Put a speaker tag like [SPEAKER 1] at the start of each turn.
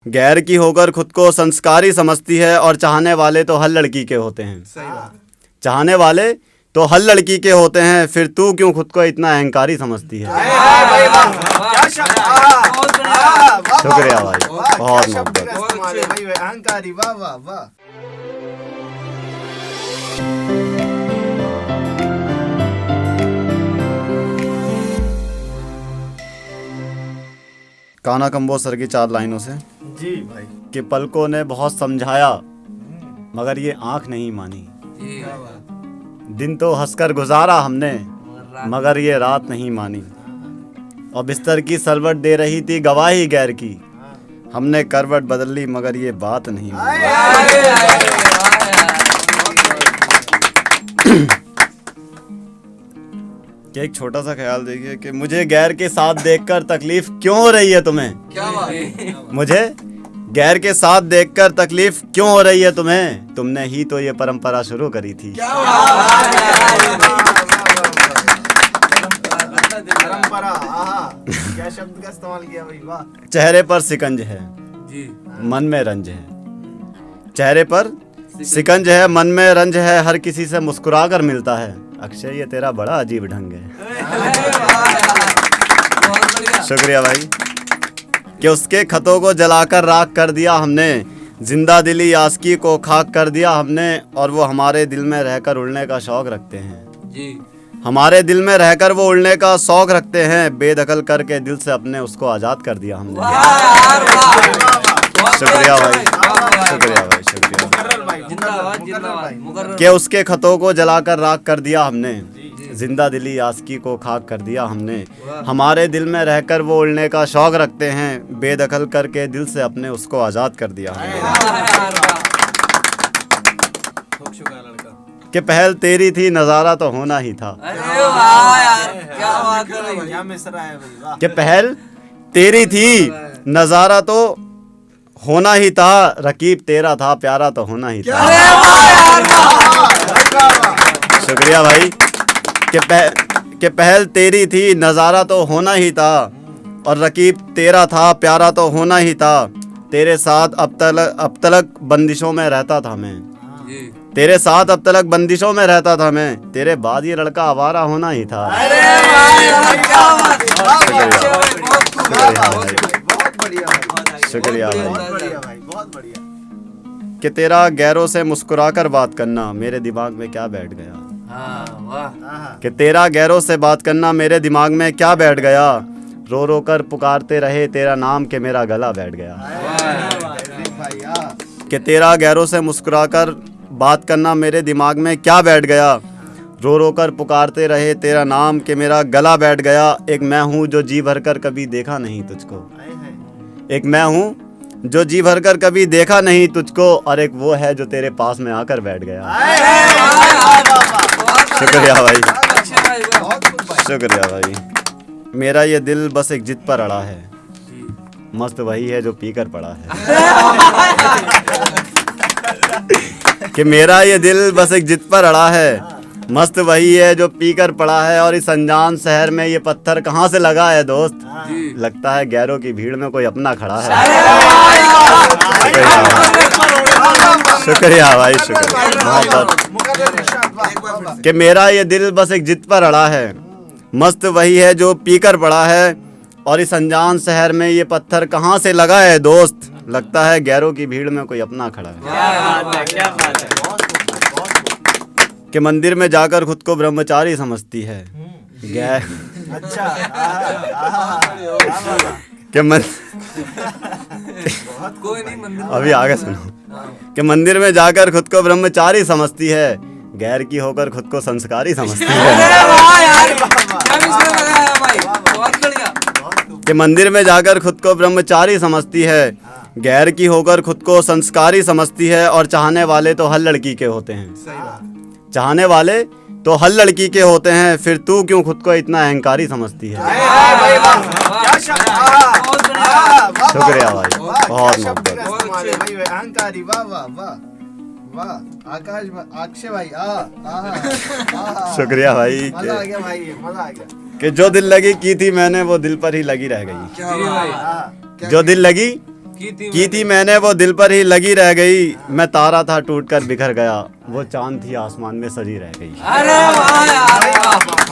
[SPEAKER 1] गैर की होकर खुद को संस्कारी समझती है और चाहने वाले तो हर लड़की के होते हैं।
[SPEAKER 2] सही बात।
[SPEAKER 1] चाहने वाले तो हर लड़की के होते हैं, फिर तू क्यों खुद को इतना अहंकारी समझती है। शुक्रिया भाई, बहुत मोहब्बत।
[SPEAKER 2] अहंकारी, वाह वाह वाह।
[SPEAKER 1] कान्हा कंबोज की 4 लाइनों से
[SPEAKER 2] जी भाई।
[SPEAKER 1] कि पलकों ने बहुत समझाया मगर ये आंख नहीं मानी। दिन तो हंसकर गुजारा हमने मगर ये रात नहीं मानी। और बिस्तर की सरवट दे रही थी गवाही गैर की, हमने करवट बदल ली मगर ये बात नहीं मानी। कि एक छोटा सा ख्याल देखिए कि मुझे गैर के साथ देखकर तकलीफ क्यों हो रही है तुम्हें।
[SPEAKER 3] क्या बात है?
[SPEAKER 1] मुझे गैर के साथ देखकर तकलीफ क्यों हो रही है तुम्हें, तुमने ही तो ये परंपरा शुरू करी थी।
[SPEAKER 2] परंपरा, क्या शब्द का इस्तेमाल किया भाई, वाह।
[SPEAKER 1] चेहरे पर सिकंज है
[SPEAKER 3] जी।
[SPEAKER 1] मन में रंज है। चेहरे पर सिकंज है मन में रंज है, हर किसी से मुस्कुरा कर मिलता है। अक्षय ये तेरा बड़ा अजीब ढंग है। शुक्रिया भाई। कि उसके खतों को जलाकर राख कर दिया हमने, जिंदा दिली आस्की को खाक कर दिया हमने। और वो हमारे दिल में रहकर उड़ने का शौक रखते हैं
[SPEAKER 3] जी।
[SPEAKER 1] हमारे दिल में रहकर वो उड़ने का शौक रखते हैं, बेदखल करके दिल से अपने उसको आज़ाद कर दिया हमने। शुक्रिया भाई, शुक्रिया भाई, शुक्रिया।
[SPEAKER 3] जिंदाबाद जिंदाबाद।
[SPEAKER 1] कि उसके खतों को जलाकर राख कर दिया हमने, जिंदा दिली आस्की को खाक कर दिया हमने। हमारे दिल में रहकर वो उड़ने का शौक रखते हैं, बेदखल करके दिल से अपने उसको आज़ाद कर दिया हमने। कि पहल तेरी थी नज़ारा तो होना ही था।
[SPEAKER 3] अरे वाह यार, क्या बात है भाई।
[SPEAKER 2] क्या मिसरा है भाई, वाह।
[SPEAKER 1] कि पहल तेरी थी नज़ारा तो होना ही था, रकीब तेरा था प्यारा तो होना ही था। शुक्रिया भाई। कि पहल तेरी थी नज़ारा तो होना ही था, और रकीब तेरा था प्यारा तो होना ही था। तेरे साथ अब तलक बंदिशों में रहता था मैं, तेरे साथ अब तलक बंदिशों में रहता था मैं। तेरे बाद ये लड़का आवारा होना ही था। शुक्रिया भाई,
[SPEAKER 2] बहुत बढ़िया।
[SPEAKER 1] कि तेरा गैरों से मुस्कुराकर बात करना मेरे दिमाग में क्या बैठ गया।
[SPEAKER 3] हाँ, वाह।
[SPEAKER 1] कि तेरा गैरों से बात करना मेरे दिमाग में क्या बैठ गया। रो रो कर पुकारते रहे तेरा नाम के मेरा गला बैठ गया। कि तेरा गैरों से मुस्कुराकर बात करना मेरे दिमाग में क्या बैठ गया। रो रो कर पुकारते रहे तेरा नाम के मेरा गला बैठ गया। एक मैं हूँ जो जी भर कर कभी देखा नहीं तुझको, एक मैं हूँ जो जी भर कर कभी देखा नहीं तुझको, और एक वो है जो तेरे पास में आकर बैठ गया। शुक्रिया भाई, शुक्रिया भाई। मेरा ये दिल बस एक जिद पर अड़ा है, मस्त वही है जो पीकर पड़ा है। कि मेरा ये दिल बस एक जिद पर अड़ा है, मस्त वही है जो पीकर पड़ा है। और इस अनजान शहर में ये पत्थर कहाँ से लगा है दोस्त, लगता है गैरों की भीड़ में कोई अपना खड़ा है। शुक्रिया भाई, शुक्रिया मोहब्बत। कि मेरा ये दिल बस एक जिद पर अड़ा है, मस्त वही है जो पीकर पड़ा है। और इस अनजान शहर में ये पत्थर कहाँ से लगा है दोस्त, लगता है गैरों की भीड़ में कोई अपना खड़ा है। कि मंदिर में जाकर खुद को ब्रह्मचारी समझती है गैर।
[SPEAKER 2] अच्छा।
[SPEAKER 1] कि
[SPEAKER 3] कोई नहीं मंदिर।
[SPEAKER 1] अभी आगे सुनो। कि मंदिर में जाकर खुद को ब्रह्मचारी समझती है, गैर की होकर खुद को संस्कारी समझती है।
[SPEAKER 3] अरे वाह यार, क्या मिसरा लगाया भाई, बहुत बढ़िया।
[SPEAKER 1] कि मंदिर में जाकर खुद को ब्रह्मचारी समझती है, गैर की होकर खुद को संस्कारी समझती है। और चाहने वाले तो हर लड़की के होते हैं, चाहने वाले तो हर लड़की के होते हैं, फिर तू क्यों खुद को इतना अहंकारी समझती है। शुक्रिया भाई, बहुत मोहब्बत।
[SPEAKER 2] अहंकारी, वाह वाह वाह वाह। आकाश अक्षय भाई,
[SPEAKER 1] शुक्रिया भाई।
[SPEAKER 2] मजा आ गया भाई, मजा आ गया।
[SPEAKER 1] कि जो दिल लगी की थी मैंने वो दिल पर ही लगी रह गई।
[SPEAKER 3] क्या भाई,
[SPEAKER 1] जो दिल लगी की थी मैंने वो दिल पर ही लगी रह गई, मैं तारा था टूट कर बिखर गया, वो चांद थी आसमान में सजी रह गई।
[SPEAKER 3] अरे वाह यार, वाह।